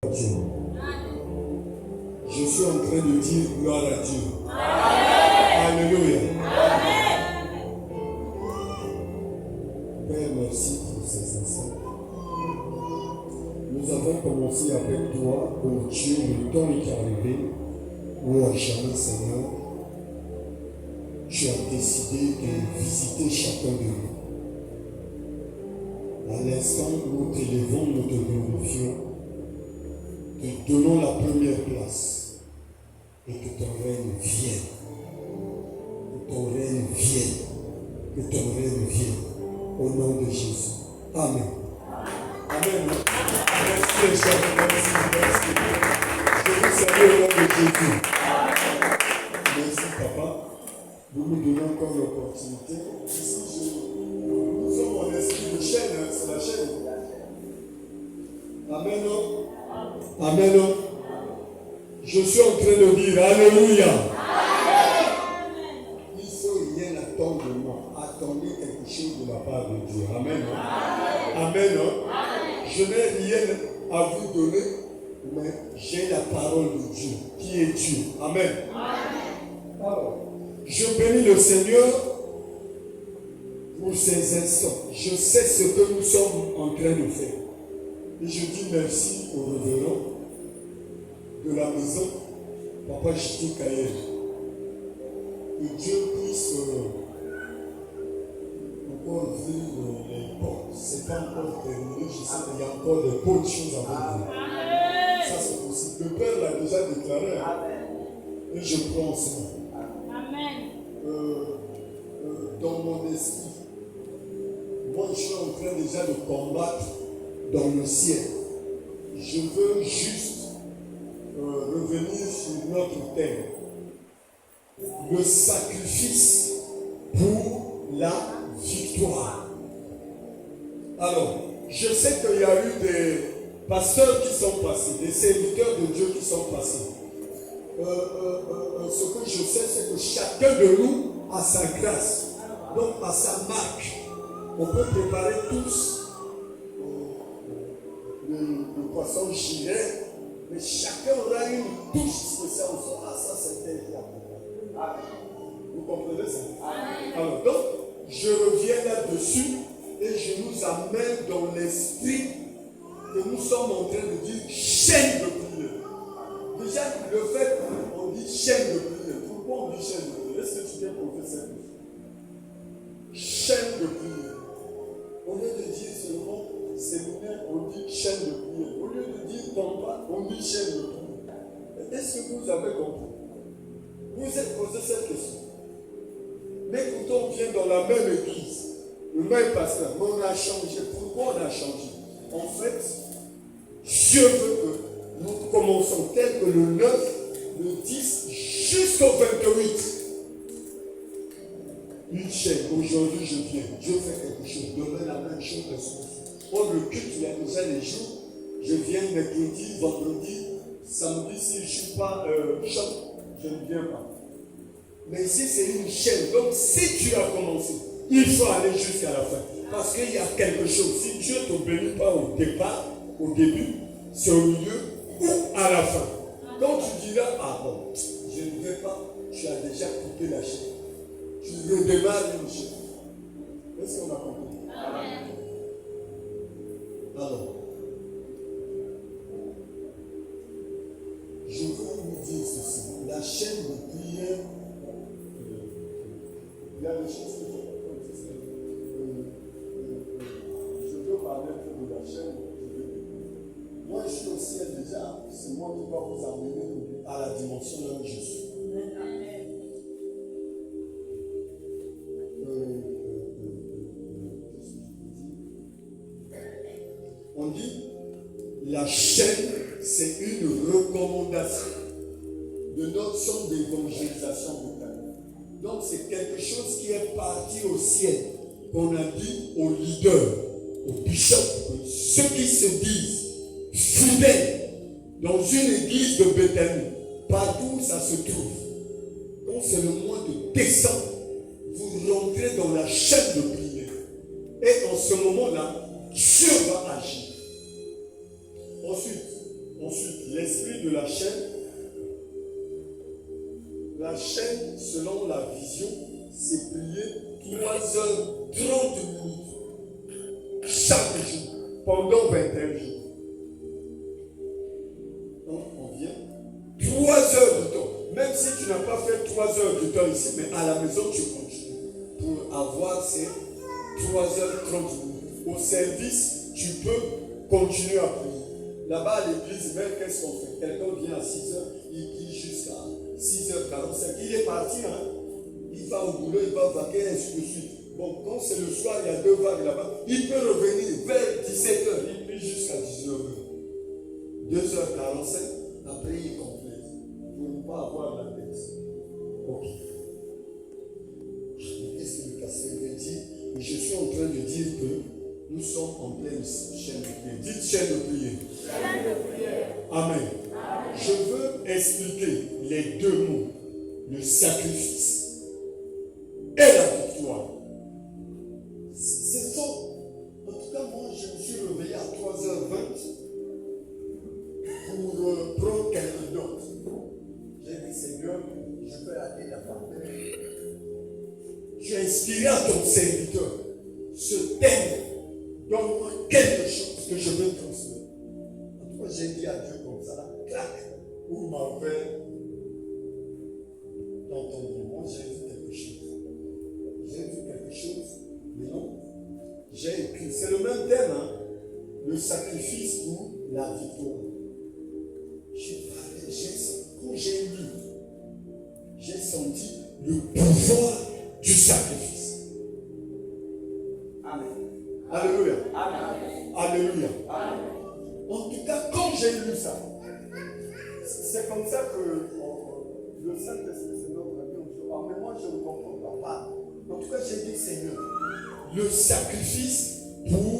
Dieu. Je suis en train de dire gloire à Dieu. Alléluia. Père, merci pour ces instants. Nous avons commencé avec toi, oh Dieu, le temps est arrivé où à jamais, Seigneur, tu as décidé de visiter chacun de nous. À l'instant où nous t'élevons, nous te glorifions, te donnons la première place et que ton règne vienne. Que ton règne vienne. Que ton règne vienne. Au nom de Jésus. Amen. Amen. Merci les chers. Merci. Je vous salue au nom de Jésus. Merci papa. Vous nous donnez encore l'opportunité. Ici, nous sommes en esprit de chaîne, hein, c'est la chaîne. Amen. Amen. Je suis en train de dire Alléluia. Il ne faut rien attendre de moi. Attendez quelque chose de la part de Dieu. Amen. Amen. Je n'ai rien à vous donner, mais j'ai la parole de Dieu qui est Dieu. Amen. Alors, je bénis le Seigneur pour ces instants. Je sais ce que nous sommes en train de faire. Et je dis merci au révérend de la maison, Papa Chiti Kael. Que Dieu puisse encore ouvrir les portes. Ce n'est pas encore terminé. Je sais qu'il y a encore de bonnes choses à vous dire. Ça c'est possible. Le Père l'a déjà déclaré. Et je prends ça. Dans mon esprit, moi je suis en train déjà de combattre dans le ciel. Je veux juste revenir sur notre thème. Le sacrifice pour la victoire. Alors, je sais qu'il y a eu des pasteurs qui sont passés, des serviteurs de Dieu qui sont passés. Ce que je sais, c'est que chacun de nous a sa grâce, donc a sa marque. On peut préparer tous le poisson gilet, mais chacun aura une touche spéciale. Ah, ça c'était là. Vous comprenez ça? Alors, donc, je reviens là-dessus et je nous amène dans l'esprit que nous sommes en train de dire chaîne de prière. Déjà, le fait qu'on dit chaîne de prière, pourquoi on dit chaîne de prière? Est-ce que tu viens professeur? Chaîne de prière. Au lieu de dire seulement séminaire, on dit chaîne de prière. Au lieu de dire combat, on dit chaîne de prière. Est-ce que vous avez compris? Vous vous êtes posé cette question. Mais quand on vient dans la même église, le même pasteur, mais on a changé. Pourquoi on a changé? En fait, Dieu veut que nous commençons tel que le 9, le 10, jusqu'au 28. Une chaîne. Aujourd'hui, je viens. Dieu fait quelque chose. Demain, la même chose. Pour le culte, il y a déjà les jours. Je viens mercredi, vendredi, samedi. Si je ne suis pas chant, je ne viens pas. Mais ici, c'est une chaîne. Donc, si tu as commencé, il faut aller jusqu'à la fin. Parce qu'il y a quelque chose. Si Dieu ne te bénit pas au départ, au début, c'est au milieu ou à la fin. Quand tu diras, ah bon, je ne vais pas, tu as déjà coupé la chaîne. Tu redémarres une chaîne. Est-ce qu'on a compris? Amen. Alors, je veux vous dire ceci. La chaîne de prière, il y a des choses que je veux parler de la chaîne. Moi, je suis au ciel déjà. C'est moi qui dois vous amener à la dimension là où je suis. On dit, la chaîne, c'est une recommandation de notre centre d'évangélisation locale. Donc, c'est quelque chose qui est parti au ciel, qu'on a dit aux leaders, aux bishops, ceux qui se disent fidèles dans une église de Bethanie, partout où ça se trouve. Donc, c'est le mois de décembre. Vous rentrez dans la chaîne de prière. Et en ce moment-là, Dieu va agir. Ensuite, Ensuite, l'esprit de la chaîne. La chaîne, selon la vision, c'est prier 3h30 chaque jour, pendant 21 jours. Donc, on vient 3 heures de temps. Même si tu n'as pas fait 3 heures de temps ici, mais à la maison, tu continues pour avoir ces 3h30. Au service, tu peux continuer à prier. Là-bas, à l'église, même qu'est-ce qu'on fait? Quelqu'un vient à 6h, il prie jusqu'à 6h45. Il est parti, hein? Il va au boulot, il va vaquer, ainsi de suite. Bon, quand c'est le soir, il y a 2 vagues là-bas. Il peut revenir vers 17h, il prie jusqu'à 19h. 2h45, après il complète. Pour ne pas avoir la tête. Ok. Qu'est-ce que le pasteur veut dire? Je suis en train de dire que nous sommes en pleine chaîne de prière. Dites chaîne de prière. Chaîne de prière. Amen. Amen. Je veux expliquer les 2 mots. Le sacrifice et la victoire. C'est faux. En tout cas, moi, je me suis réveillé à 3h20 pour prendre quelques notes. J'ai dit, Seigneur, je peux aller là-bas. Tu as inspiré à ton serviteur ce thème. Donne-moi quelque chose que je veux transmettre. En tout cas, j'ai dit à Dieu comme ça, là, clac, ou ma veille dans ton nom. Moi, j'ai vu quelque chose. J'ai vu quelque chose, mais non. J'ai écrit. C'est le même thème, hein? Le sacrifice pour la victoire. Quand j'ai lu, j'ai senti le pouvoir du sacrifice. Amen. Alléluia. Amen. Alléluia. Amen. En tout cas, quand j'ai lu ça, c'est comme ça que le Saint-Esprit, c'est notre ami. Mais moi, je ne comprends pas. En tout cas, j'ai dit, Seigneur, le sacrifice pour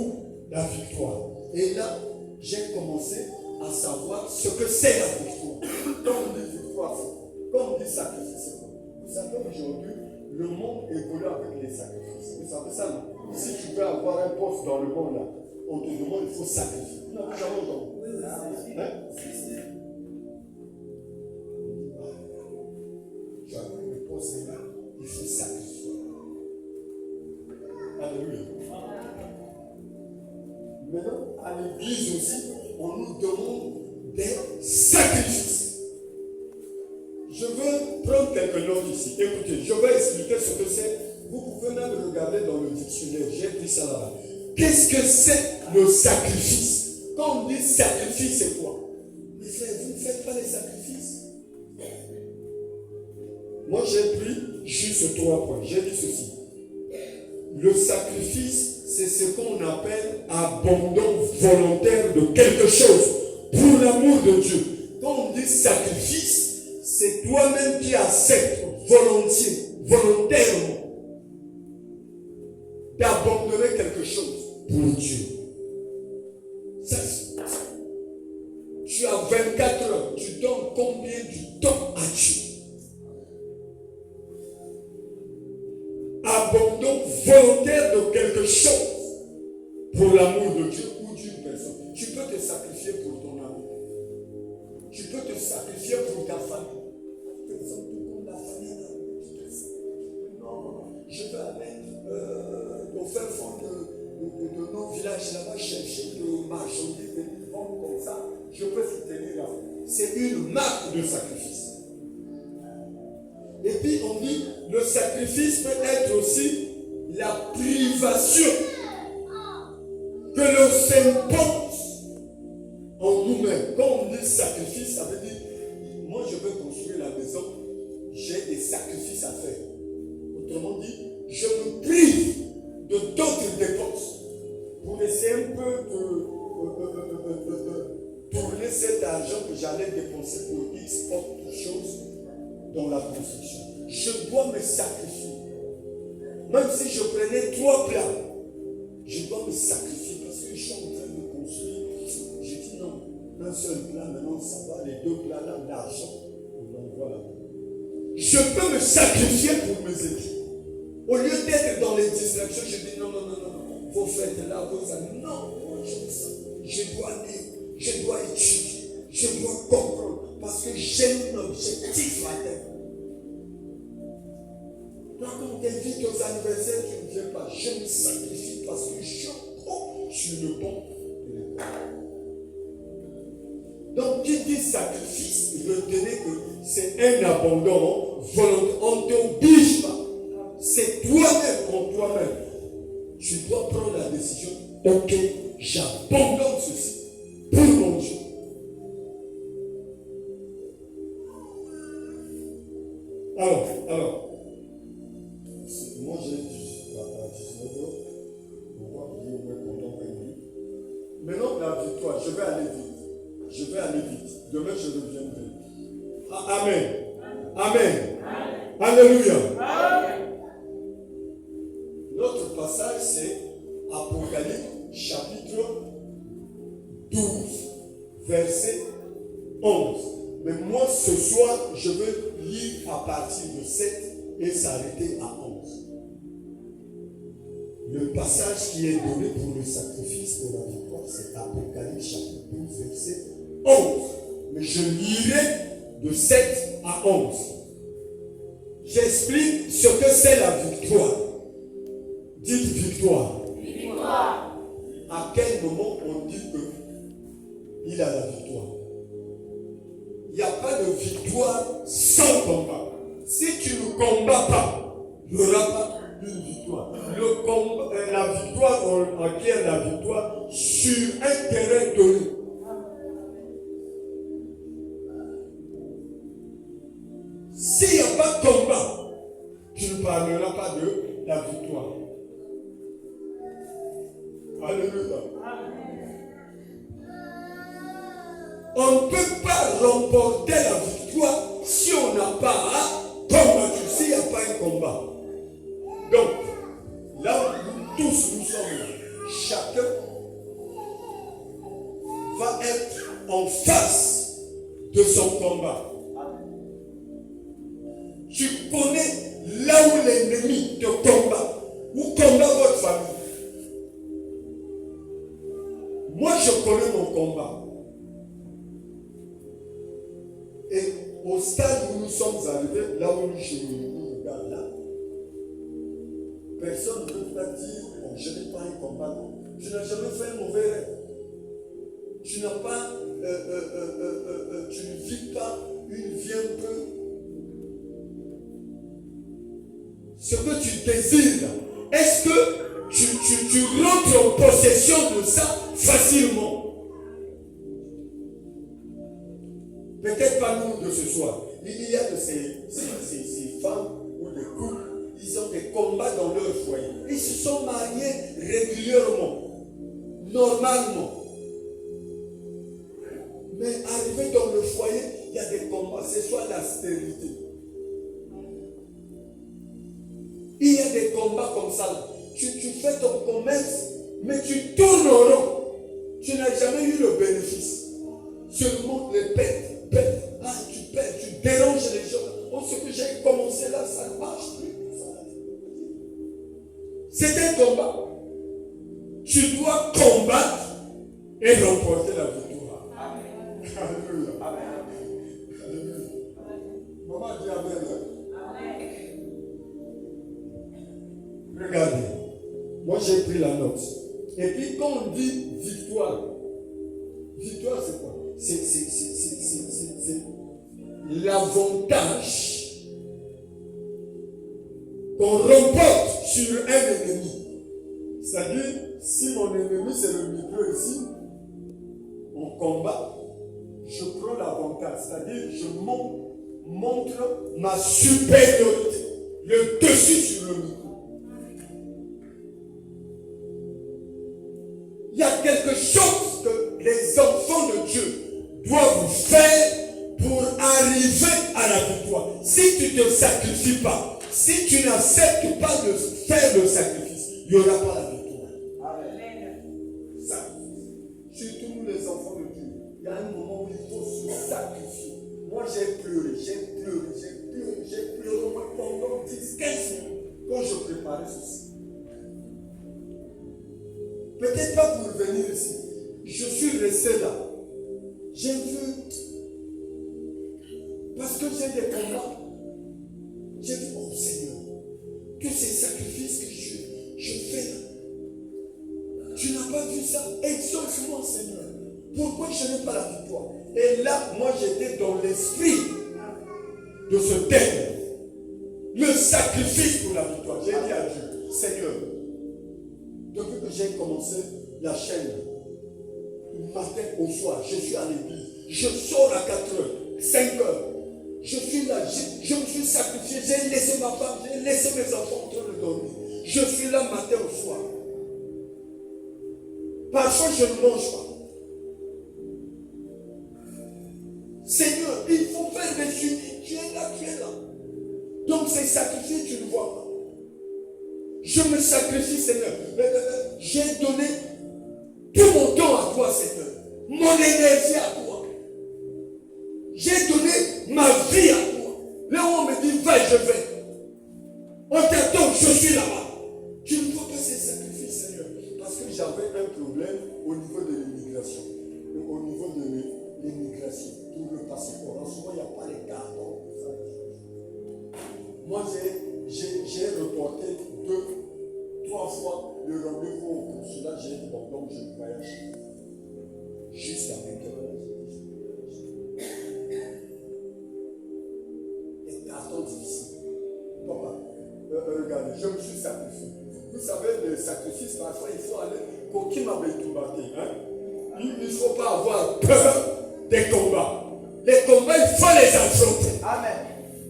la victoire. Et là, j'ai commencé à savoir ce que c'est la victoire. Quand on dit victoire, c'est quoi? Quand on dit sacrifice, c'est quoi? Vous savez, aujourd'hui, le monde évolue avec les sacrifices. Vous savez ça, non? Si tu veux avoir un poste dans le monde, là, on te demande, il faut sacrifier. Non, nous avons donc. Hein? Tu as pris le poste là, il faut sacrifier. Alléluia. Maintenant, à l'église aussi, on nous demande des sacrifices. Je veux prendre quelques notes ici. Écoutez, je vais expliquer ce que c'est. Vous pouvez même regarder dans le dictionnaire. J'ai pris ça là-bas. Qu'est-ce que c'est le sacrifice? Quand on dit sacrifice, c'est quoi? Mes frères, vous ne faites pas les sacrifices. Moi, j'ai pris juste 3 points. J'ai dit ceci. Le sacrifice, c'est ce qu'on appelle abandon volontaire de quelque chose pour l'amour de Dieu. Quand on dit sacrifice, c'est toi-même qui acceptes volontiers, volontairement, d'abandonner quelque chose pour Dieu. Ça, tu as 24 heures, tu donnes combien du temps à Dieu? Abandon volontaire de quelque chose pour l'amour de Dieu ou d'une personne. Tu peux te sacrifier pour ton amour. Tu peux te sacrifier pour ta famille. Personne tout comme la famille. Non, je vais aller au fin fond de nos villages là-bas chercher de marchandises, de vendre comme ça. Je peux soutenir là. C'est une marque de sacrifice. Et puis on dit, le sacrifice peut être aussi la privation que l'on s'impose en nous-mêmes. Quand on dit sacrifice, ça veut dire, moi je veux construire la maison, j'ai des sacrifices à faire. Autrement dit, je me prive de d'autres dépenses pour essayer un peu de tourner cet argent que j'allais dépenser pour X autre chose dans la construction. Je dois me sacrifier. Même si je prenais 3 plats, je dois me sacrifier parce que je suis en train de construire. Je dis non, un seul plat, maintenant ça va, les 2 plats là, l'argent, on l'envoie là. Je peux me sacrifier pour mes études. Au lieu d'être dans les distractions, je dis non, vos fêtes là, vos amis, non, je dois lire, je dois étudier, Je dois comprendre parce que j'ai un objectif à atteindre. Quand on t'invite aux anniversaires, tu ne viens pas. Je me sacrifie parce que je crois sur le bon de l'école. Donc, qui dit sacrifice, retenez que c'est un abandon volontaire. On ne t'oblige pas. C'est toi-même en toi-même. Tu dois prendre la décision. Ok, j'abandonne ceci pour mon Dieu. Alors, moi j'ai dit à 19h, on va prier pendant 20 minutes. Maintenant, la victoire, je vais aller vite. Demain, je reviendrai. Amen. Amen. Alléluia. Notre passage, c'est Apocalypse, chapitre 12, verset 11. Mais moi, ce soir, je veux lire à partir de 7 et s'arrêter à 11. Le passage qui est donné pour le sacrifice de la victoire, c'est Apocalypse, chapitre 12, verset 11. Mais je lirai de 7 à 11. J'explique ce que c'est la victoire. Dites victoire. Victoire. À quel moment on dit qu'il a la victoire? Il n'y a pas de victoire sans combat. Si tu ne combats pas, il n'y aura pas une victoire. La victoire, on acquiert la victoire sur un terrain donné. S'il n'y a pas de combat, tu ne parleras pas de la victoire. Alléluia. On ne peut pas remporter la victoire si on n'a pas combattu, s'il n'y a pas un combat. Donc, là où tous nous sommes là, chacun va être en face de son combat. Tu connais là où l'ennemi te combat, ou combat votre famille. Moi, je connais mon combat. Et au stade où nous sommes arrivés, là où nous regarde là, personne ne peut pas dire bon, je n'ai pas un combat. Non. Tu n'as jamais fait un mauvais rêve. Tu n'as pas, tu ne vis pas une vie un peu. Ce que tu désires, est-ce que tu rentres en possession de ça facilement? Peut-être pas nous de ce soir. Il y a de ces femmes ou des couples, ils ont des combats dans leur foyer. Ils se sont mariés régulièrement, normalement. Mais arrivé dans le foyer, il y a des combats. C'est soit la stérilité. Il y a des combats comme ça. Tu fais ton commerce, mais tu tournes en rond. Tu n'as jamais eu le bénéfice. Seulement les pertes. Tu perds, tu déranges les gens. Oh, ce que j'ai commencé là, ça ne marche plus. C'est un combat. Tu dois combattre et remporter la victoire. Amen. Alléluia. Alléluia. Maman dit Amen. Regardez. Moi j'ai pris la note. Et puis quand on dit victoire, victoire c'est quoi? C'est l'avantage qu'on remporte sur un ennemi. C'est-à-dire, si mon ennemi c'est le micro ici, on combat, je prends l'avantage. C'est-à-dire, je montre ma supériorité, le dessus sur le micro. Il y a quelque chose que les enfants de Dieu doivent faire pour arriver à la victoire. Si tu ne te sacrifies pas, si tu n'acceptes pas de faire le sacrifice, il n'y aura pas la victoire. Amen. Sacrifice. Surtout nous les enfants de Dieu, il y a un moment où il faut se sacrifier. Moi j'ai pleuré pendant 10-15 minutes quand je préparais ceci. Peut-être pas pour venir ici. Je suis resté là. J'ai vu, parce que j'ai des combats, j'ai vu, oh Seigneur, que ces sacrifices que je fais là, tu n'as pas vu ça? Exauce-moi, Seigneur. Pourquoi je n'ai pas la victoire? Et là, moi, j'étais dans l'esprit de ce thème. Le sacrifice pour la victoire. J'ai dit à Dieu, Seigneur, depuis que j'ai commencé la chaîne, matin au soir, je suis à l'église. Je sors à 4 heures, 5 heures. Je suis là, je me suis sacrifié. J'ai laissé ma femme, j'ai laissé mes enfants en train de dormir. Je suis là matin au soir. Parfois, je ne mange pas. Seigneur, il faut faire des suivis. Tu es là, tu es là. Donc, ces sacrifices, tu ne vois pas. Je me sacrifie, Seigneur. J'ai donné tout mon temps à toi, Seigneur. Mon énergie à toi. J'ai donné ma vie à toi. Là où on me dit, va, je vais. On t'attend, je suis là-bas. Tu ne vois pas ces sacrifices, Seigneur. Parce que j'avais un problème au niveau de l'immigration. Au niveau de l'immigration. Pour le passeport. En ce moment, il n'y a pas les cartons. Moi, j'ai reporté 2-3 fois le rendez-vous au consulat. J'ai dit, bon, donc je voyage jusqu'à 20h. Les cartons difficiles. Papa, regardez, je me suis sacrifié. Vous savez, le sacrifice, parfois, il faut aller. Pour qui m'avait tout battu, hein? Il ne faut pas avoir peur des combats. Les combats, il faut les affronter. Amen.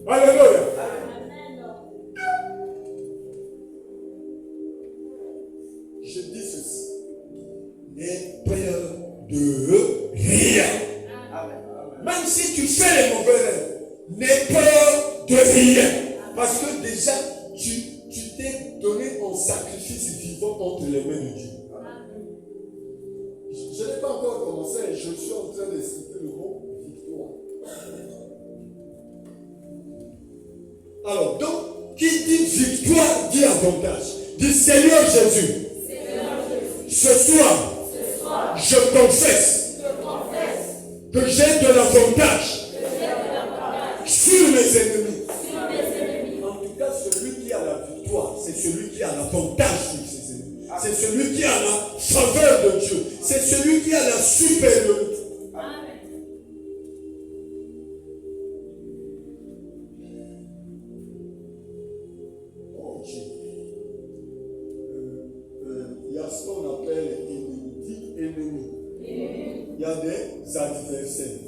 Alléluia. Amen. Je dis ceci. N'aie peur de rien. Amen. Même si tu fais les mauvais rêves, n'aie peur de rien. Parce que déjà, tu t'es donné en sacrifice vivant entre les mains de Dieu. Je n'ai pas encore commencé, je suis en train d'expliquer le mot victoire. Alors, donc, qui dit victoire dit avantage. Dit Seigneur Jésus, ce soir, je confesse que j'ai de l'avantage sur mes ennemis. En tout cas, celui qui a la victoire, c'est celui qui a l'avantage sur ses ennemis. C'est celui qui a la faveur de Dieu. C'est celui qui a la supériorité. Oh Dieu. Il y a ce qu'on appelle ennemis. Il y a des adversaires.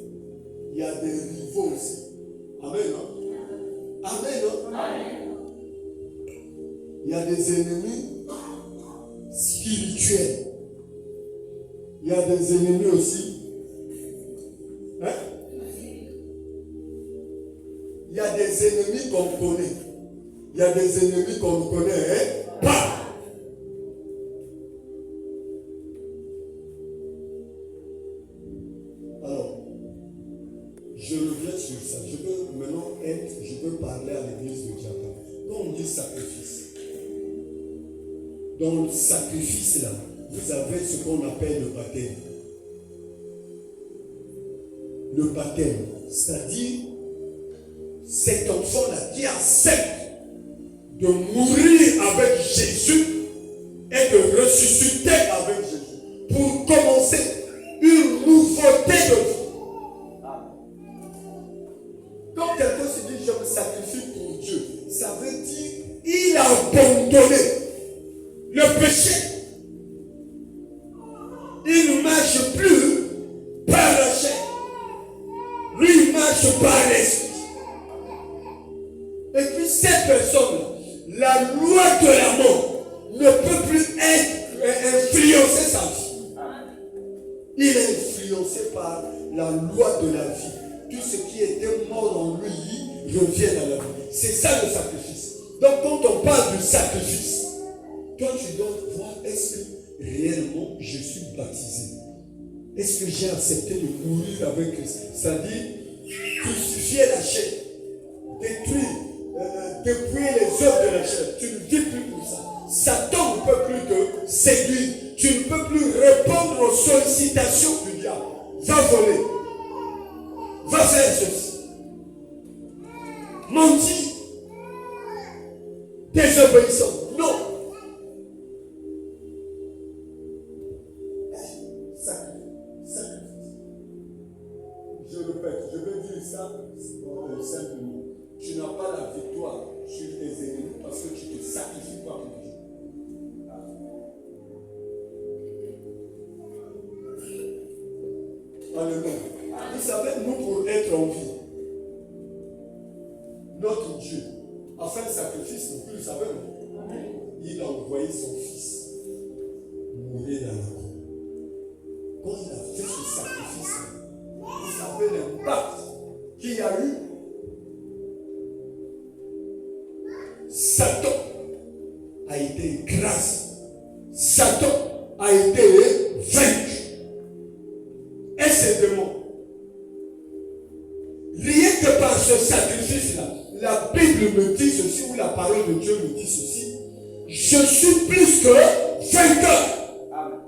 Il y a des rivaux aussi. Amen. Hein? Amen. Hein? Amen. Il y a des ennemis spirituels. Il y a des ennemis aussi. Hein? Il y a des ennemis qu'on connaît. Il y a des ennemis qu'on ne connaît pas. Alors, je reviens sur ça. Je peux maintenant je peux parler à l'église de Japan. Quand on dit sacrifice, dans le sacrifice là, vous avez ce qu'on appelle le baptême. Le baptême, c'est-à-dire cet enfant-là qui accepte de mourir avec Jésus et de ressusciter avec Jésus pour commencer une nouveauté de vie. Quand quelqu'un se dit je me sacrifie pour Dieu, ça veut dire il a abandonné le péché. Il ne marche plus par la chair. Lui, il marche par l'esprit. Et puis cette personne, la loi de la mort ne peut plus influencer sa vie. Il est influencé par la loi de la vie. Tout ce qui était mort en lui revient à la vie. C'est ça le sacrifice. Donc quand on parle du sacrifice, toi tu dois voir, est-ce que réellement je suis baptisé? Est-ce que j'ai accepté de mourir avec Christ? C'est-à-dire crucifier la chair, dépouiller les œuvres de la chair. Tu ne vis plus pour ça. Satan ne peut plus te séduire. Tu ne peux plus répondre aux sollicitations du diable. Va voler, menti, désobéissant. Non. Sacrifice. Je répète, je vais dire ça simplement. Tu n'as pas la victoire sur tes ennemis parce que tu ne te sacrifies pas pour Dieu. Alléluia. Vous savez, nous, pour être en vie, notre Dieu a fait un sacrifice, vous le savez, il a envoyé son fils mourir dans la croix. Quand il a fait ce sacrifice, vous savez l'impact qu'il y a eu. Satan a été écrasé. Satan a été vaincu. Et ses démons. Rien que par ce sacrifice-là, la Bible me dit ceci, ou la parole de Dieu me dit ceci. Je suis plus que vainqueur. Amen.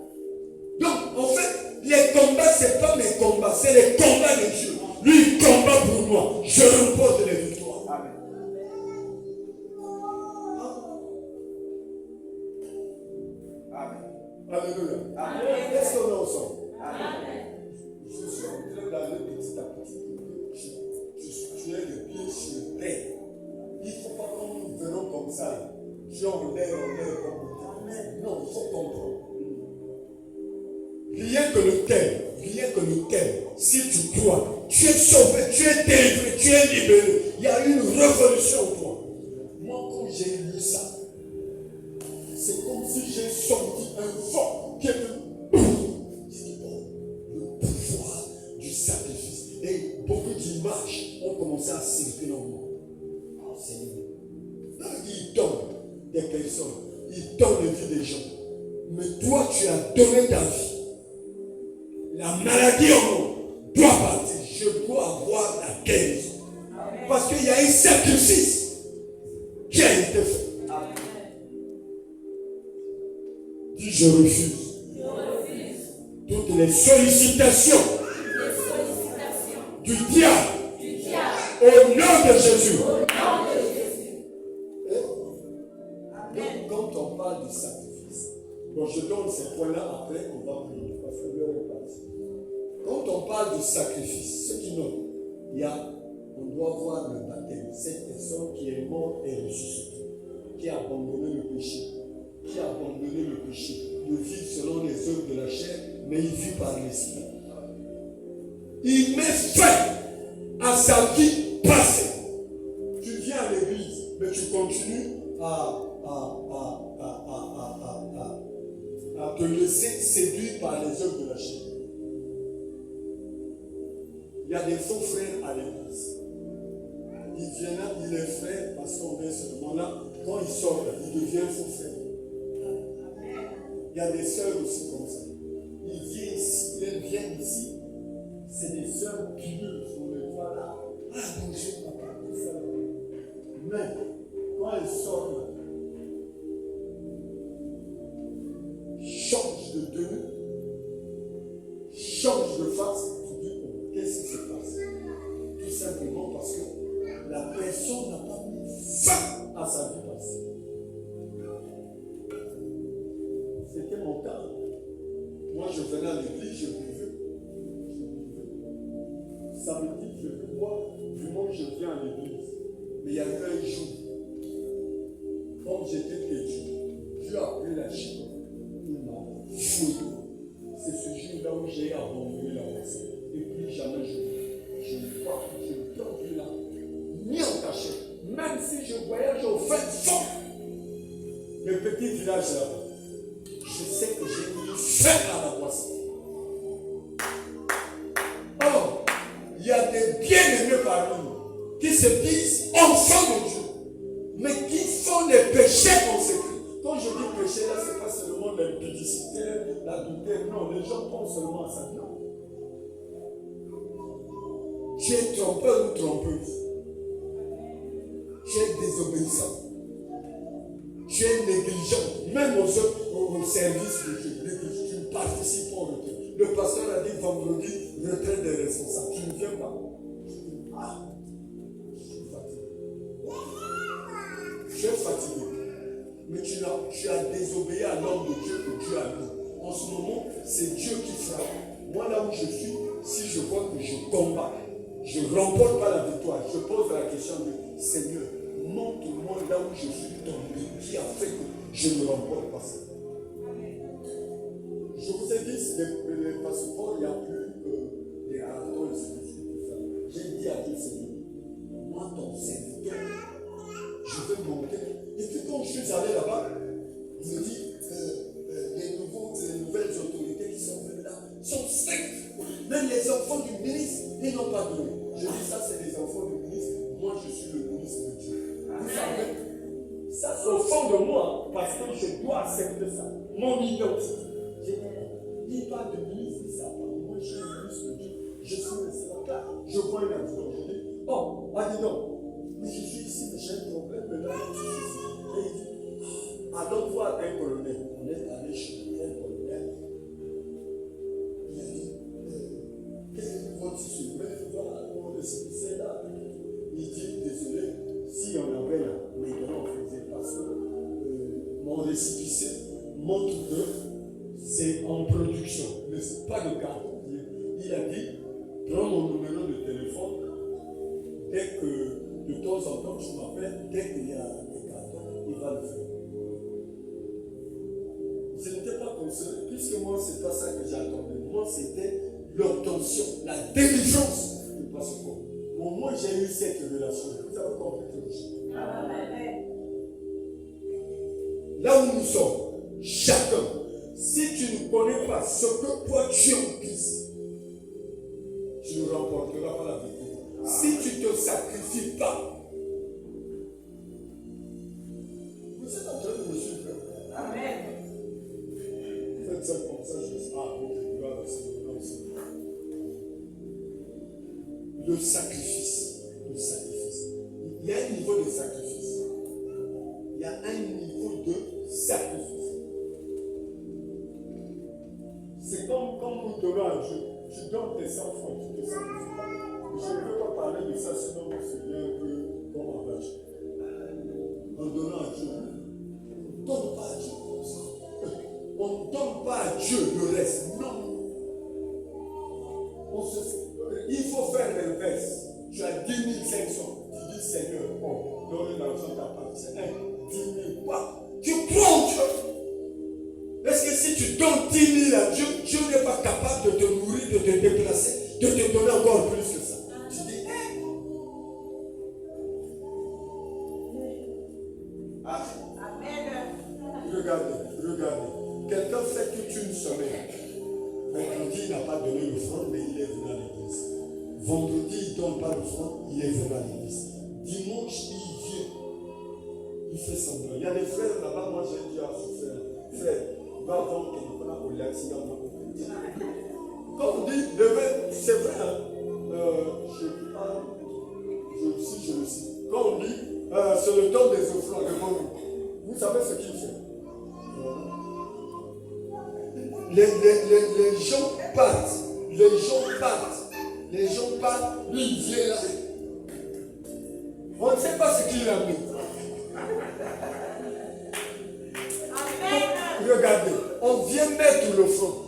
Donc, en fait, les combats, ce n'est pas mes combats, c'est les combats de Dieu. Lui, il combat pour moi. Je remporte les victoires. Amen. Alléluia. Amen. Est-ce qu'on est ensemble? Amen. Je suis en train d'aller petit à petit. Tu es le pied sur terre. Il ne faut pas que nous venons comme ça. Tu es en l'air comme ça. Non, il faut comprendre. Rien que le thème. Si tu crois, tu es sauvé, tu es délivré, tu es libéré. Il y a une révolution en toi. Moi, quand j'ai lu ça, c'est comme si j'ai senti un vent qui est le pouvoir du sacrifice. Et beaucoup d'images ont commencé à circuler en moi. Oh Seigneur. Il donne des personnes, il donne les vies des gens. Mais toi, tu as donné ta vie. La maladie en moi doit partir. Je dois avoir la guérison. Parce qu'il y a un sacrifice qui a été fait. Dis, je refuse. Toutes les sollicitations du diable au nom de Jésus. Donc, quand on parle du sacrifice, bon, je donne ces points-là après, on va prier, parce que l'heure est passée. Quand on parle du sacrifice, ce qui note, on doit voir le baptême. Cette personne qui est morte et ressuscitée, qui a abandonné le péché, de vivre selon les œuvres de la chair, mais il vit par l'esprit. Il met fin à sa vie passée. Tu viens à l'église, mais tu continues à te laisser séduire par les œuvres de la chair. Il y a des faux frères à l'église. Ils viennent là, il est frère parce qu'on est seulement là. Quand ils sortent, ils deviennent faux frères. Il y a des sœurs aussi comme ça. Ils viennent ici. C'est des sœurs pieuses. On les voit là. Ah, mon Dieu, papa, tout ça. Mais quand elles sortent, change de tenue, change de face, tu dis, oh, qu'est-ce qui se passe? Tout simplement parce que la personne n'a pas mis fin à sa vie passée. C'était mon cas. Moi, je venais à l'église, je buvais. Samedi, je vais boire. Dimanche, je viens à l'église. Mais il y a eu un jour, comme j'étais péché, Dieu a pris la chienne. Il m'a fouillé. C'est ce jour-là où j'ai abandonné la personne. Et plus jamais je ne vois plus, je ne dors plus là. Ni en cachette. Même si je voyage au fin fond, le petit village là-bas. Je sais que j'ai mis fin à la boisson. Or, il y a des bien-aimés parmi nous qui se disent enfants de Dieu, mais qui font des péchés en secret. Quand je dis péché, là, ce n'est pas seulement l'impudicité, l'adultère. Non, les gens pensent seulement à ça. Non. Tu es trompeur ou trompeuse. Tu es désobéissant. Tu es négligent, même au service de Dieu. Tu ne participes pas au retrait. Le pasteur a dit vendredi, retrait des responsables. Tu ne viens pas. Ah, je suis fatigué. tu as désobéi à l'homme de Dieu que Dieu a mis. En ce moment, c'est Dieu qui frappe. Moi, là où je suis, si je vois que je combats, je ne remporte pas la victoire, je pose la question de Seigneur, montre-moi là où je suis tombé, qui a fait que je ne remporte pas ça. Je vous ai dit, les passeports, il n'y a plus des cartons et ce que je faire. J'ai dit à Dieu, Seigneur, moi, ton serviteur, je vais monter. Et puis quand je suis allé là-bas, il me dit, les nouvelles autorités qui sont venues là sont strictes. Même les enfants du ministre, ils n'ont pas donné. Je dis ça, c'est les enfants du ministre. Moi, je suis le ministre de Dieu. Vous savez, ça c'est au fond de moi, parce que je dois accepter ça. Mon identité. J'ai dit, il parle de ministre, il ça. Moi, je suis le ministre de Dieu. Je suis le sénateur. Je vois un accident. Je dis, oh, dis donc, mais je suis ici, mais j'ai un problème. Mais là, je suis ici. Et il dit, allons voir un colonel. On est allé chez un colonel. Il a dit, qu'est-ce que vous dites? Voilà, mon récépissé là. Il dit, désolé, si on avait là, maintenant on faisait parce que mon récépissé montre que c'est en production, mais ce n'est pas le cas. Il a dit, prends mon numéro de téléphone, dès que de temps en temps tu m'appelles, dès qu'il y a des cartons, il va le faire. Je n'étais pas concerné, puisque moi, ce n'est pas ça que j'attendais. Moi, c'était l'obtention, la délivrance du passeport. Au moins, j'ai eu cette relation. Vous avez compris quelque chose? Là où nous sommes, chacun, si tu ne connais pas ce que toi tu es en Christ, tu ne remporteras pas la victoire. Si tu ne te sacrifies pas, vous êtes en train de me suivre. Amen. Faites ça comme ça, je sais. Ah, ok, gloire à Seigneur aussi. Le sacrifice. Le sacrifice. Il y a un niveau de sacrifice. Il y a un niveau de sacrifice. C'est comme vous donnez à Dieu. Tu donnes tes enfants, tu te sacrifies pas. Je ne veux pas parler de ça, sinon vous serez un peu comme en vache. En donnant à Dieu, on ne donne pas à Dieu. On ne donne pas à Dieu le reste. Non. Il faut faire l'inverse. Tu as 10 500. Tu dis Seigneur, bon, donne l'argent t'appartient. 10 000 pas. Tu prends Dieu. Est-ce que si tu donnes 10 000 à Dieu, Dieu n'est pas capable de te nourrir, de te déplacer, de te donner encore plus que ça? Tu dis, Amen. Regardez. Quelqu'un fait toute une semaine. Mercredi, il n'a pas donné l'offrande, mais il est venu à l'église. Vendredi, il ne donne pas l'offrande, il est venu à l'église. Dimanche, il vient. Il fait semblant. Il y a des frères là-bas, moi j'ai dit à ce frère, va vendre ton frère pour l'accident. Quand on dit, c'est vrai, si je le cite. Quand on dit, c'est le temps des offrandes, vous savez ce qu'il fait? Les gens partent. Les gens partent. Lui, il vient là. On ne sait pas ce qu'il a mis. Regardez, on vient mettre l'offrande.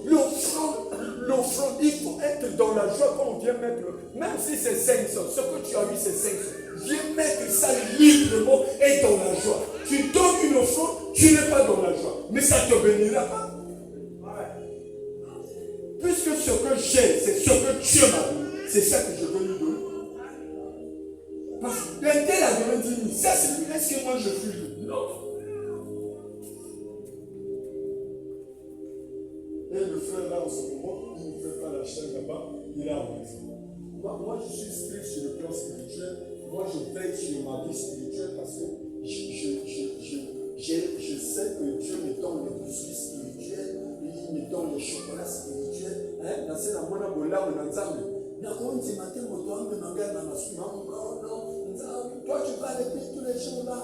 L'offrande, il faut être dans la joie quand on vient mettre. Même si c'est 500, ce que tu as eu, c'est 500. Viens mettre ça librement et dans la joie. Tu donnes une offrande, tu n'es pas dans la joie. Mais ça te bénira pas. Puisque ce que j'ai, c'est ce que Dieu m'a donné. C'est ça que je veux lui donner. Parce que l'intérêt a donné 10 000. Ça, c'est lui. Est-ce que moi je suis lui? Non. Et le frère là, en ce moment, il ne fait pas la chaîne là-bas. Il est à la maison. Moi, je suis strict sur le plan spirituel. Moi, je veille sur ma vie spirituelle parce que je sais que Dieu me donne les biscuits spirituels. Il me donne les chocolats spirituels. Dans ce moment-là, on a toi, tu vas aller tous les jours là.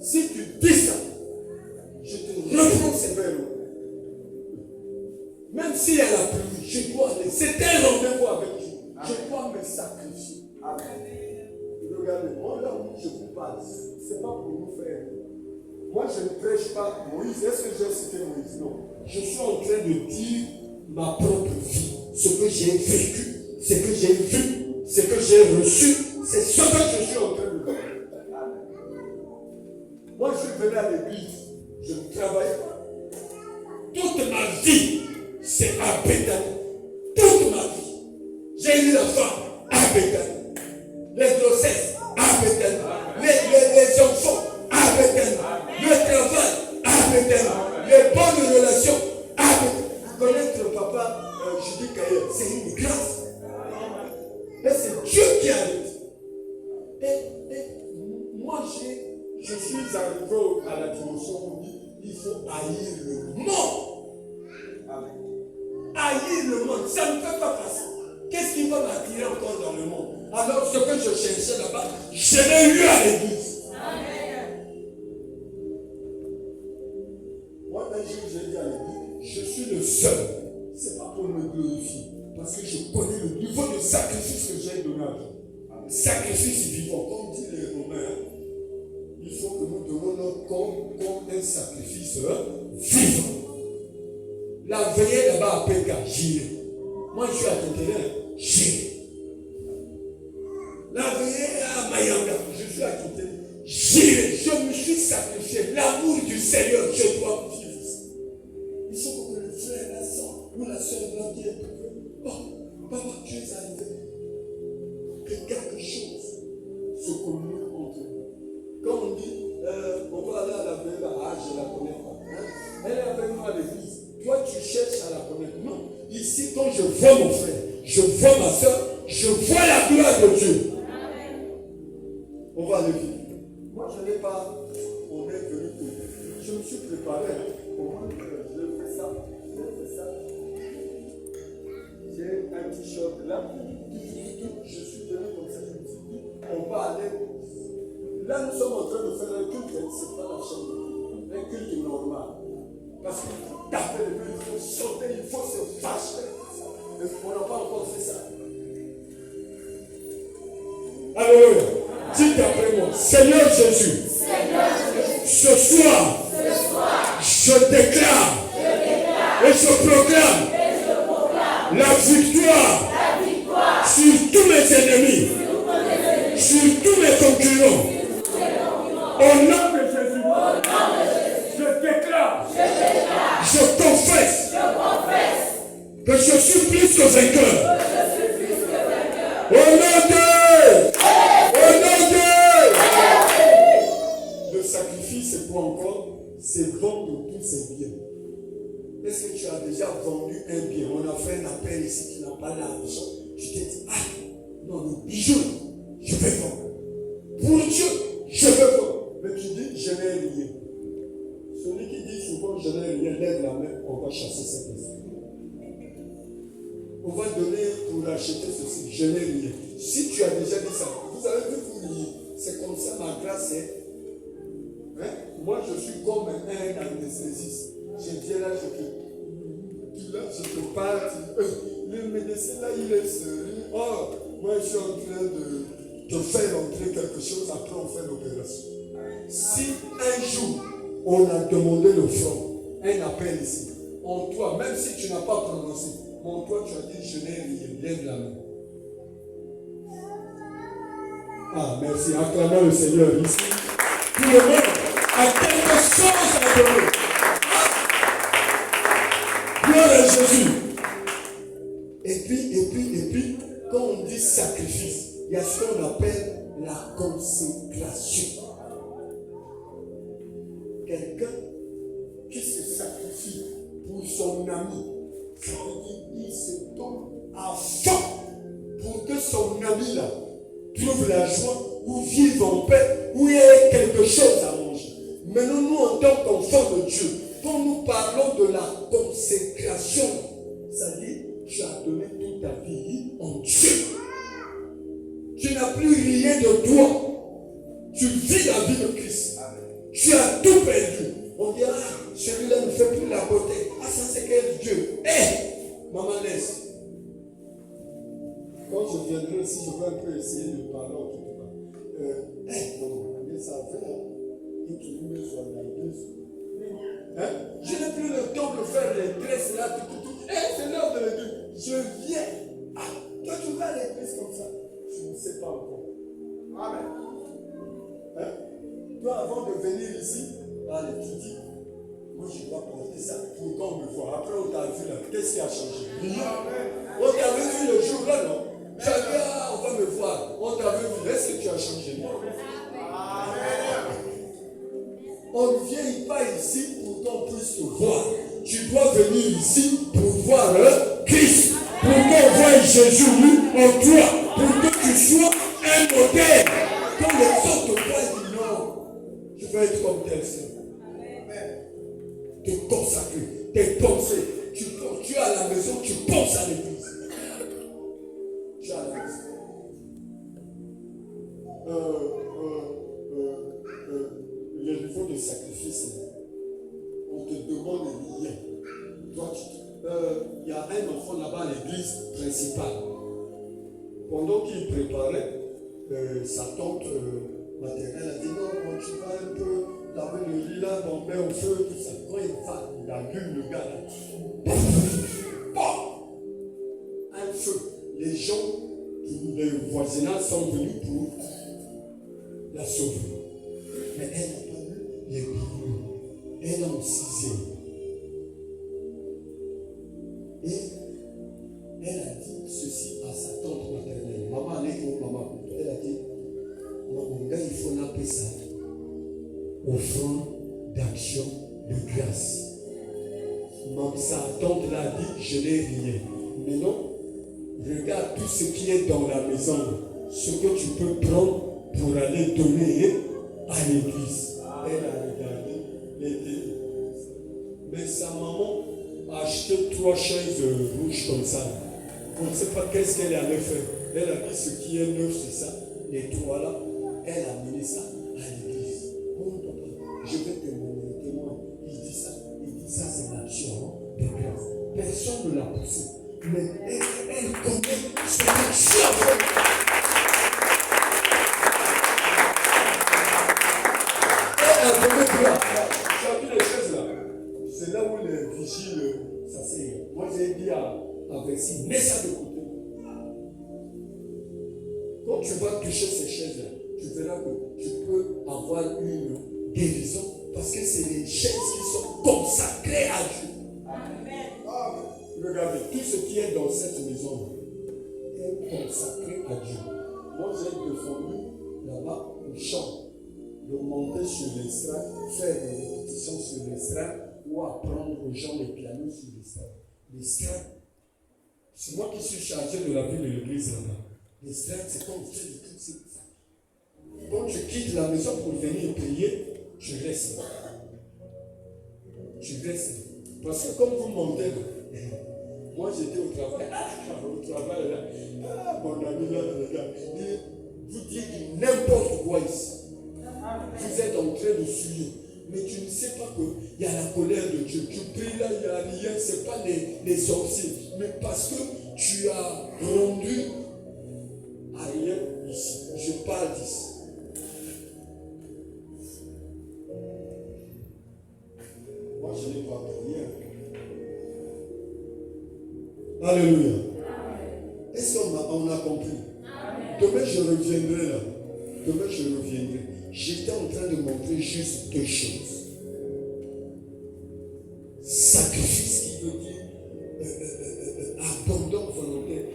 Si tu dis ça, je te reprends sévèrement. Même s'il y a la pluie, je dois aller. C'est un rendez-vous avec Dieu. Je dois me sacrifier. Amen. Regardez, moi là où je vous parle, ce n'est pas pour nous faire. Moi, je ne prêche pas Moïse. Est-ce que j'ai cité Moïse? Non. Je suis en train de dire ma propre vie. Ce que j'ai vécu, ce que j'ai vu, ce que j'ai reçu, c'est ce que je suis en train de faire. Moi, je venais à l'église. Je ne travaillais pas. Toute ma vie, c'est à Bethany. Toute ma vie. J'ai eu la femme à Bethany. Les grossesses à Bethany. Les enfants à Bethany. Le travail à Bethany. Les bonnes relations à Bethany. Connaître le papa Judy Kaye, c'est une grâce. Et c'est Dieu qui arrête. Et moi, je suis arrivé à la dimension où il faut haïr le monde. Haïr le monde, ça ne peut pas passer. Qu'est-ce qui va m'attirer encore dans le monde? Alors, ce que je cherchais là-bas, je l'ai eu à l'église. Moi, un jour, j'ai dit à l'église, je suis le seul. Ce n'est pas pour me glorifier, parce que je connais le niveau de sacrifice que j'ai donné à Dieu. Sacrifice vivant, comme disent les Romains. Il faut que nous donnons notre corps comme un sacrifice vivant. La veillée là-bas à Péka, j'irai. Moi, je suis à Kétélen, j'irai. La veillée à Mayanga, je suis à Kétélen, j'irai. Je me suis sacrifié. L'amour du Seigneur, je dois vivre. Il faut que le frère, la soeur ou la soeur blanche est trouvé. Oh, papa, tu es arrivé. Que quelque chose se communique entre nous. Quand on dit, on va aller à la veille, je ne la connais pas. Hein? Elle est avec moi à l'église. Toi, tu cherches à la connaître. Non. Ici, quand je vois mon frère, je vois ma soeur, je vois la gloire de Dieu. Amen. On va aller vite. Moi, je n'ai pas. On est venu pour. Je me suis préparé. Comment je fais ça? J'ai un t-shirt là. Je suis venu comme ça. Je me suis dit, on va aller. Là, nous sommes en train de faire un culte. Ce n'est pas la chambre. Un culte normal. Parce que taper le mur, il faut sauter, il faut se fâcher. On n'a pas encore fait ça. Alléluia. Dites après moi, Seigneur Jésus, ce soir, je déclare et je proclame la victoire sur tous mes ennemis, sur tous mes concurrents. Au nom de Jésus, je déclare, je confesse que je suis plus que vainqueur. Au nom de le sacrifice, c'est quoi encore? C'est vendre tous ses biens. Est-ce que tu as déjà vendu un bien? On a fait un appel ici, tu n'as pas d'argent. Tu t'es dit, non, les bijoux, je vais vendre. Pour Dieu, je vais vendre. Mais tu dis, je n'ai rien. Celui qui dit souvent, je n'ai rien, lève la main, on va chasser cet esprit. On va donner pour acheter ceci, je n'ai rien. Si tu as déjà dit ça, vous avez vu vous lier. C'est comme ça, ma grâce est. Moi, je suis comme un anesthésiste. Je viens là, je te parle. Le médecin là, il est sérieux. Oh, moi, je suis en train de te faire entrer quelque chose, après on fait l'opération. Si un jour, on a demandé le front, un appel ici, en toi, même si tu n'as pas prononcé, en toi, tu as dit, je n'ai rien, lève la main. Ah, merci. Acclamons le Seigneur ici. Tout le monde a quelque chose à donner. Gloire à Jésus. Et puis, quand on dit sacrifice, il y a ce qu'on appelle la consécration. Quelqu'un qui se sacrifie pour son ami, ça veut dire qu'il se donne à fond pour que son ami là trouve la joie ou vive en paix, ou il y ait quelque chose à manger. Maintenant, nous, en tant qu'enfants de Dieu, quand nous parlons de la consécration, ça dit, tu as donné toute ta vie en Dieu. Tu n'as plus rien de toi. Tu vis la vie de Christ. Tu as tout perdu. On dit, celui-là ne fait plus la beauté. Ça c'est quel Dieu? Maman laisse. Quand je viendrai ici, je vais un peu essayer de parler en tout cas. Non, mais ça fait. Hein? Je n'ai plus le temps de faire les tresses là, tout. C'est l'heure de l'église. Je viens. Toi, tu vas à l'église comme ça. Je ne sais pas encore. Amen. Hein? Toi, avant de venir ici, allez, tu dis, moi je dois porter ça pour qu'on me voit. Après, on t'a vu là. Qu'est-ce qui a changé? Rien. On t'avait vu le jour là, non? Tu as dit, on va me voir. On t'avait vu. Est-ce que tu as changé? Non. On ne vient pas ici pour qu'on puisse te voir. Tu dois venir ici pour voir Christ. Pour qu'on voie Jésus en toi. Pour que tu sois un modèle. Quand les autres te voient, ils disent non. Je veux être comme tel Seigneur. Te consacrer, tes pensées. Tu es à la maison, tu penses à l'église. Tu es à la maison. Le niveau de sacrifice, on te demande des milliers. Toi, il y a un enfant là-bas à l'église principale. Pendant qu'il préparait, sa tante maternelle a dit non, tu vas un peu laver le lit là, tomber au feu, tout ça. Quand il va, il allume le gars là. Un feu. Les gens du voisinage sont venus pour la sauver. Mais elle n'a pas eu les brûlures. Elle a aussi. Et elle a dit ceci à sa tante maternelle. Maman, elle est où, maman? Elle a dit, mon gars, il faut l'appeler ça. Offrande d'action de grâce. Sa tante l'a dit, je n'ai rien. Mais non, regarde tout ce qui est dans la maison. Ce que tu peux prendre pour aller donner à l'église. Elle a regardé les dés. Mais sa maman a acheté 3 chaises rouges comme ça. On ne sait pas qu'est-ce qu'elle allait faire. Elle a dit ce qui est neuf, c'est ça. Les 3 là, elle a mené ça à l'église. Mon papa, je vais témoigner. Il dit ça c'est l'action de grâce. Personne ne l'a poussé. Mais elle connaît son action. Tu as vu les choses là? C'est là où les vigiles s'asseyent. Moi j'ai dit à Vessie, mets ça de côté. Quand tu vas toucher ces chaises là, tu verras que tu peux avoir une guérison parce que c'est les chaises qui sont consacrées à Dieu. Amen. Regardez, tout ce qui est dans cette maison est consacré à Dieu. Moi j'ai défendu là-bas une chambre. De monter sur l'estrade, faire des répétitions sur l'estrade ou apprendre aux gens les pianos sur l'estrade. L'estrade, c'est moi qui suis chargé de la vie de l'église là-bas. L'estrade, c'est quand on fait des trucs, c'est ça. Quand tu quittes la maison pour venir prier, tu restes. Tu restes. Parce que comme vous montez, moi j'étais au travail, là, mon ami là, vous dites n'importe quoi ici. Vous êtes en train de suivre, mais tu ne sais pas qu'il y a la colère de Dieu. Tu pries là, il n'y a rien, ce n'est pas les sorciers, mais parce que tu as rendu à rien ici. Je parle d'ici. Moi, je n'ai pas prié. Alléluia. Est-ce qu'on a compris? Demain, je reviendrai là. Demain, je reviendrai. J'étais en train de montrer juste 2 choses. Sacrifice qui veut dire abandon volontaire.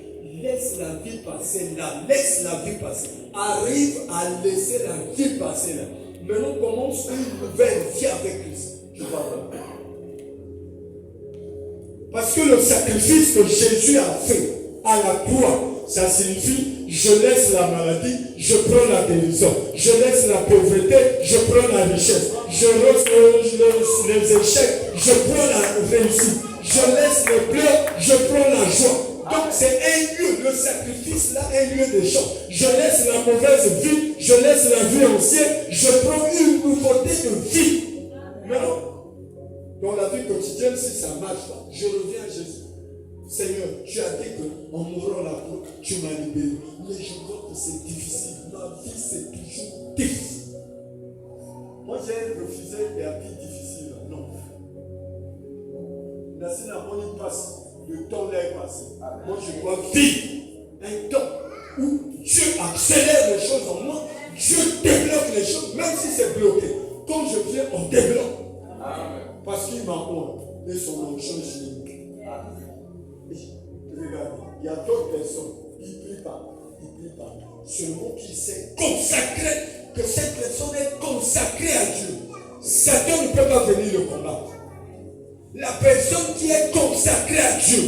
Laisse la vie passer là. Laisse la vie passer. Arrive à laisser la vie passer là. Maintenant, commence une nouvelle vie avec Christ. Je vais voir. Parce que le sacrifice que Jésus a fait à la croix, ça signifie je laisse la maladie, je prends la guérison. Je laisse la pauvreté, je prends la richesse. Je laisse les échecs, je prends la réussite. Je laisse les pleurs, je prends la joie. Donc c'est un lieu, le sacrifice là, un lieu de chant. Je laisse la mauvaise vie, je laisse la vie ancienne, je prends une nouveauté de vie. Maintenant, dans la vie quotidienne, si ça ne marche pas, je reviens à Jésus. Seigneur, tu as dit qu'en mourant la croix, tu m'as libéré. Mais je vois que c'est difficile. Ma vie, c'est toujours difficile. Moi, j'ai refusé la vie difficile, non. Nassi n'a pas une passe, le temps est passé. Moi, je dois vivre un temps où Dieu accélère les choses en moi, Dieu débloque les choses, même si c'est bloqué. Quand je viens, on débloque. Parce qu'il m'a honte et son nom change chez nous. Regardez, il y a d'autres personnes, ils ne prient pas. Seulement qu'il s'est consacré, que cette personne est consacrée à Dieu. Satan ne peut pas venir le combattre. La personne qui est consacrée à Dieu,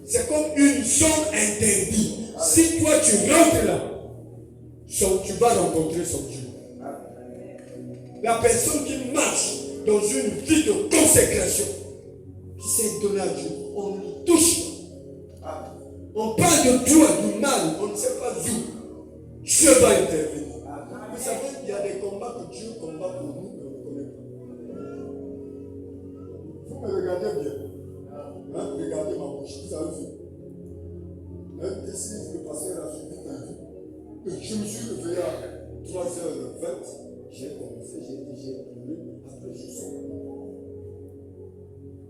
c'est comme une zone interdite. Si toi tu rentres là, tu vas rencontrer son Dieu. La personne qui marche dans une vie de consécration, qui s'est donnée à Dieu, on ne touche pas. On parle de toi, du mal, on ne sait pas d'où. Dieu va intervenir. Vous savez, il y a des combats que Dieu combat pour nous, mais on ne connaît pas. Vous me regardez bien. Regardez ma bouche, vous avez vu. Même ici, le pasteur a suivi ma vie. Je me suis réveillé à 3h20. J'ai commencé, j'ai pleuré. Après, je sors.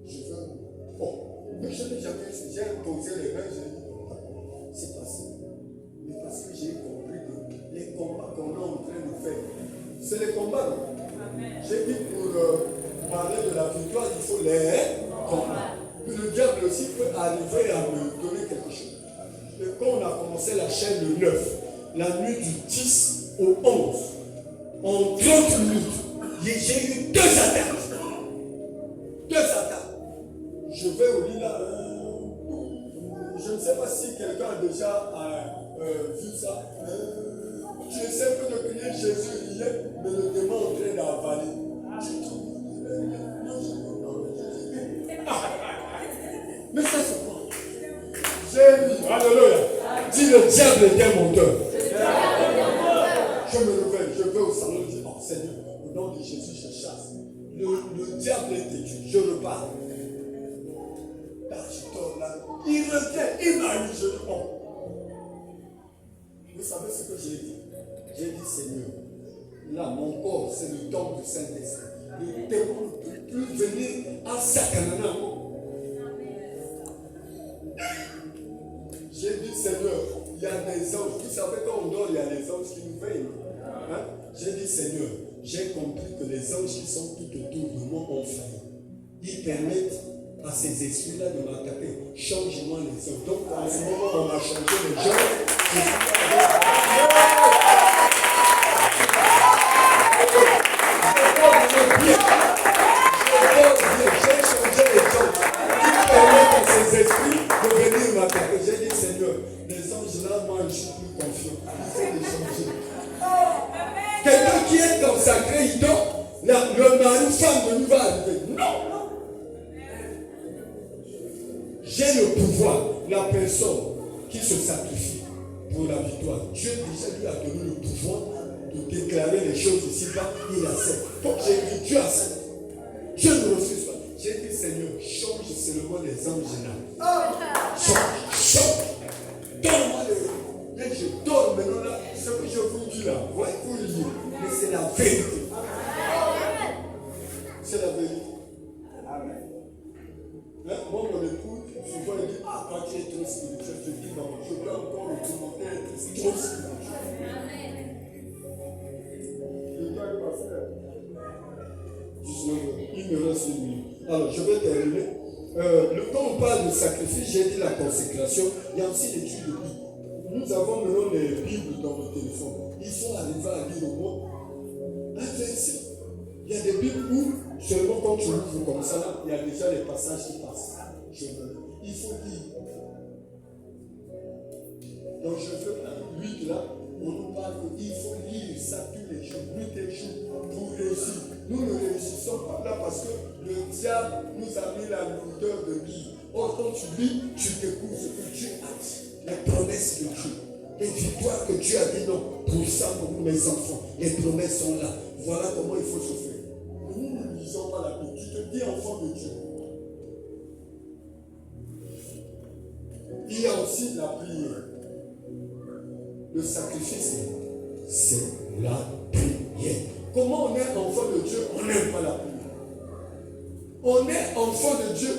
Je vais. Bon, mais je n'ai jamais. J'ai posé les mains, j'ai dit, c'est passé. Mais parce que j'ai compris que les combats qu'on est en train de faire, c'est les combats. J'ai dit pour parler de la victoire, il faut les combats. Puis le diable aussi peut arriver à me donner quelque chose. Et quand on a commencé la chaîne le 9, la nuit du 10 au 11, en 30 minutes, j'ai eu 2 attaques. 2 attaques. Je vais au lit là. Je ne sais pas si quelqu'un a déjà vu ça. Tu essaies un peu de crier Jésus hier, mais le démon est en train d'avaler. Mais ça c'est quoi? J'ai dit, alléluia. Dis le diable était menteur. Je me réveille, je vais au salon, je dis, oh Seigneur, au nom de Jésus, je chasse. Le diable est têtu, je repars. Là, je dors là. Il revient, il m'a eu, je dis, oh. Vous savez ce que j'ai dit? J'ai dit, Seigneur, là, mon corps, c'est le temple du Saint-Esprit. Le démon ne peut plus venir à Sakanana. J'ai dit, Seigneur, il y a des anges. Vous savez, quand on dort, il y a des anges qui nous veillent. J'ai dit, Seigneur, j'ai compris que les anges qui sont tout autour de moi ont failli. Ils permettent à ces esprits-là de m'attaquer. Change-moi les anges. Donc, en ce moment, on a changé les gens. J'ai changé les gens qui permettent à ces esprits de venir m'attaquer. J'ai dit, Seigneur, les anges là, moi, je suis plus confiant. Il faut les changer. Quelqu'un qui est consacré, il dort, le mari, femme de nous va arriver. Non! J'ai le pouvoir, la personne qui se sacrifie pour la victoire. Dieu déjà lui a donné le pouvoir de déclarer les choses ici-bas, il accepte. Donc j'ai dit, Dieu accepte. Je ne refuse pas. J'ai dit, Seigneur, change seulement les anges là. Change. Donne-moi les. Et je dors maintenant là. Ce que je vous dis là, ouais, vous lire. Mais c'est la vérité. C'est la vérité. Amen. Moi, mon époux, souvent, il dit, ah, quand tu es trop spirituel, je dis, non, je veux encore le demander d'être trop spirituel. Je dois pas faire. 19 heures. Il me reste une minute. Alors, je vais terminer. Quand on parle de sacrifice, j'ai dit la consécration, il y a aussi l'étude de Bible. Nous avons maintenant les Bibles dans nos téléphones. Il faut arriver à lire au moins un verset. Il y a des Bibles où, seulement quand tu ouvres comme ça, là, il y a déjà les passages qui passent. Il faut lire. Donc je veux un 8 là, on nous parle qu'il faut lire ça tous les jours, nuit et jour, pour réussir. Nous ne réussissons pas là parce que le diable nous a mis la lourdeur de lire. Or, quand tu lis, tu découvres ce que Dieu a dit, les promesses de Dieu, les victoires que Dieu a dit non, pour ça, pour mes enfants, les promesses sont là. Voilà comment il faut se faire. Nous ne lisons pas la Bible. Tu te dis enfant de Dieu. Il y a aussi la prière. Le sacrifice, c'est la prière. Comment on est enfant de Dieu, on n'aime pas la prière. On est enfant de Dieu.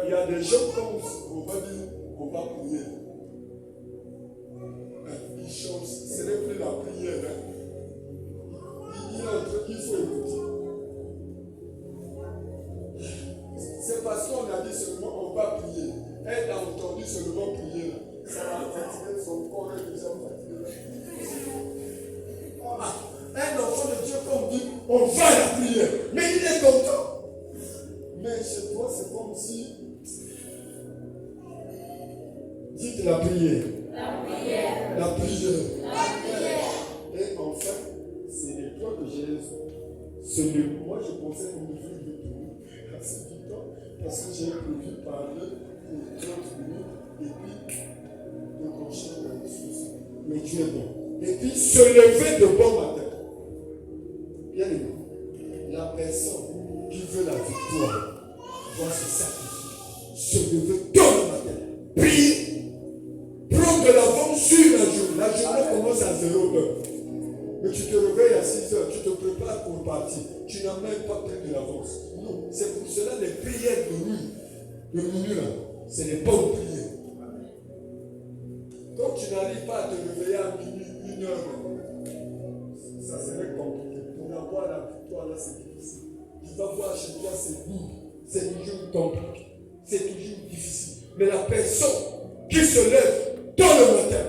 Il y a des gens comme on va dire, on va prier. Ce n'est plus la prière. Il faut écouter. C'est parce qu'on a dit seulement on va prier. Elle a entendu seulement prier. Ça va fatiguer son corps et déjà fatigué. Un enfant de Dieu, comme dit, on va à la prière. Mais il est content. Mais chez toi, c'est comme si. Dites la prière. La prière. La prière. La prière. Et enfin, c'est les toi que j'ai. Moi, je pensais qu'on devait le tourner assez du temps parce que j'ai prévu parler pour 30 minutes et puis de continuer la discussion. Mais tu es bon. Et puis se lever de bon matin. Bien aimé, la personne qui veut la victoire doit se sacrifier. Se lever tôt le matin. Puis, prendre de l'avance sur la journée. La journée commence à 0 heure. Mais tu te réveilles à 6 heures, tu te prépares pour partir. Tu n'as même pas pris de l'avance. Non, c'est pour cela les prières de minuit là, ce n'est pas une prière. Quand tu n'arrives pas à te réveiller à minuit, 1 heure, ça serait compliqué. Pour avoir la victoire là, c'est difficile. Tu vas voir chez toi, c'est lourd. C'est toujours compliqué. C'est toujours difficile. Mais la personne qui se lève tôt le matin,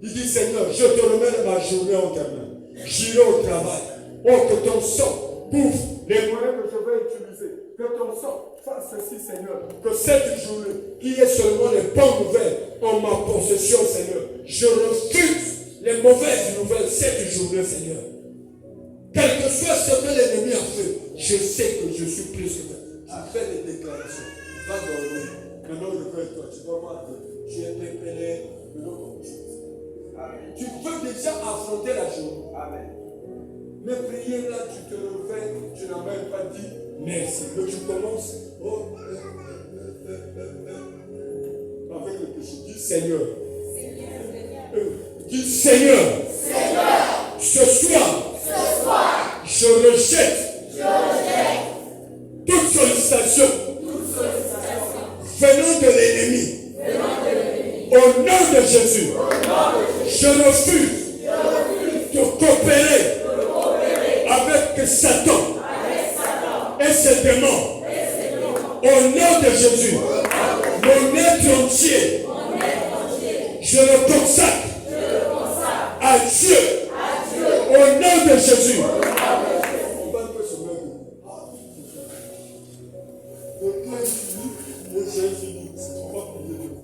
il dit Seigneur, je te remets ma journée en ta main. J'irai au travail. Oh, que ton sang bouffe les moyens que je vais utiliser. Que ton sang fasse ceci, Seigneur. Que cette journée, qui est seulement les bonnes nouvelles en ma possession, Seigneur. Je refuse les mauvaises nouvelles cette journée, Seigneur. Quel que soit ce que l'ennemi a fait, je sais que je suis plus que ça. Tu fais des déclarations. Va dormir. Maintenant, réveille-toi. Tu vas voir que tu es préparé. Tu peux déjà affronter la journée. Amen. Mais prier là, tu te réveilles, tu n'as même pas dit merci. Mais tu commences avec le péché. Dis Seigneur. Dis Seigneur. Ce soir, je rejette toute sollicitation venant de l'ennemi. Au nom de Jésus, je refuse de coopérer avec Satan et ses démons. Au nom de Jésus, mon être entier, je le consacre à Dieu. Au nom de Jésus.